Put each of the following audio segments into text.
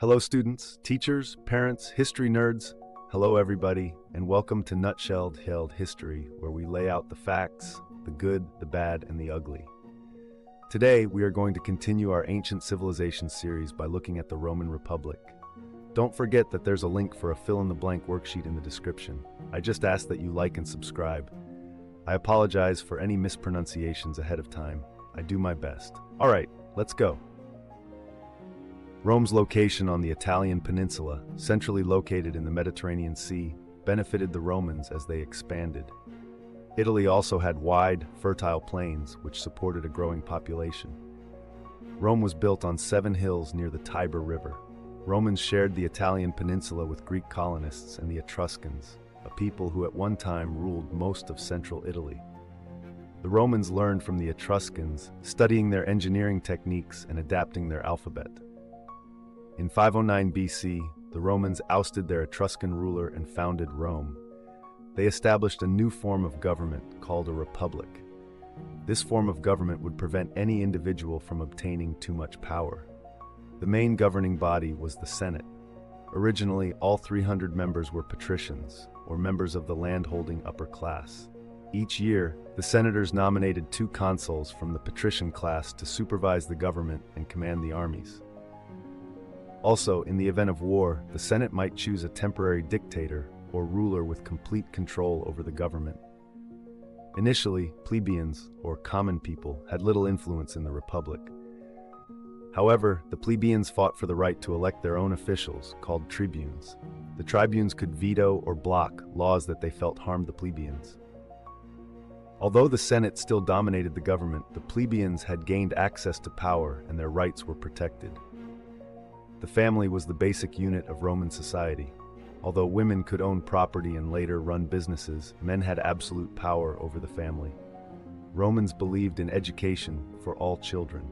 Hello students, teachers, parents, history nerds. Hello everybody, and welcome to Nutshelled Held History, where we lay out the facts, the good, the bad, and the ugly. Today, we are going to continue our Ancient Civilization series by looking at the Roman Republic. Don't forget that there's a link for a fill-in-the-blank worksheet in the description. I just ask that you like and subscribe. I apologize for any mispronunciations ahead of time. I do my best. All right, let's go. Rome's location on the Italian peninsula, centrally located in the Mediterranean Sea, benefited the Romans as they expanded. Italy also had wide, fertile plains, which supported a growing population. Rome was built on 7 hills near the Tiber River. Romans shared the Italian peninsula with Greek colonists and the Etruscans, a people who at one time ruled most of central Italy. The Romans learned from the Etruscans, studying their engineering techniques and adapting their alphabet. In 509 BC, the Romans ousted their Etruscan ruler and founded Rome. They established a new form of government called a republic. This form of government would prevent any individual from obtaining too much power. The main governing body was the Senate. Originally, all 300 members were patricians, or members of the land-holding upper class. Each year, the senators nominated 2 consuls from the patrician class to supervise the government and command the armies. Also, in the event of war, the Senate might choose a temporary dictator or ruler with complete control over the government. Initially, plebeians, or common people, had little influence in the republic. However, the plebeians fought for the right to elect their own officials, called tribunes. The tribunes could veto or block laws that they felt harmed the plebeians. Although the Senate still dominated the government, the plebeians had gained access to power and their rights were protected. The family was the basic unit of Roman society. Although women could own property and later run businesses, men had absolute power over the family. Romans believed in education for all children.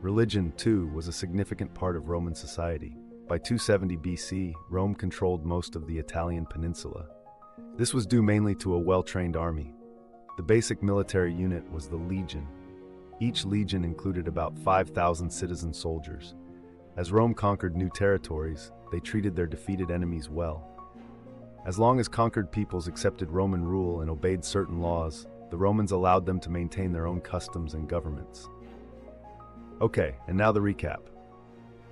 Religion, too, was a significant part of Roman society. By 270 BC, Rome controlled most of the Italian peninsula. This was due mainly to a well-trained army. The basic military unit was the legion. Each legion included about 5,000 citizen soldiers. As Rome conquered new territories, they treated their defeated enemies well. As long as conquered peoples accepted Roman rule and obeyed certain laws, the Romans allowed them to maintain their own customs and governments. Okay, and now the recap.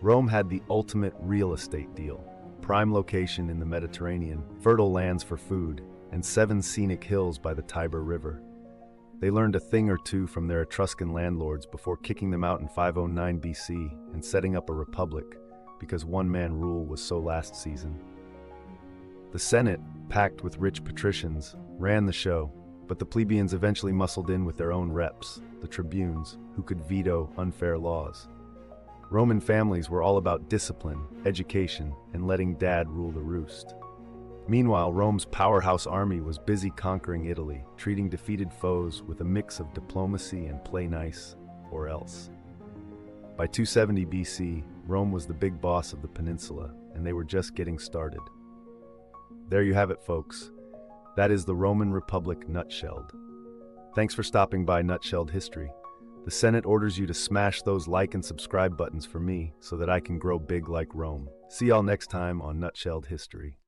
Rome had the ultimate real estate deal: prime location in the Mediterranean, fertile lands for food, and 7 scenic hills by the Tiber River. They learned a thing or two from their Etruscan landlords before kicking them out in 509 BC and setting up a republic, because one-man rule was so last season. The Senate, packed with rich patricians, ran the show, but the plebeians eventually muscled in with their own reps, the tribunes, who could veto unfair laws. Roman families were all about discipline, education, and letting dad rule the roost. Meanwhile, Rome's powerhouse army was busy conquering Italy, treating defeated foes with a mix of diplomacy and play nice, or else. By 270 BC, Rome was the big boss of the peninsula, and they were just getting started. There you have it, folks. That is the Roman Republic nutshelled. Thanks for stopping by Nutshelled History. The Senate orders you to smash those like and subscribe buttons for me so that I can grow big like Rome. See y'all next time on Nutshelled History.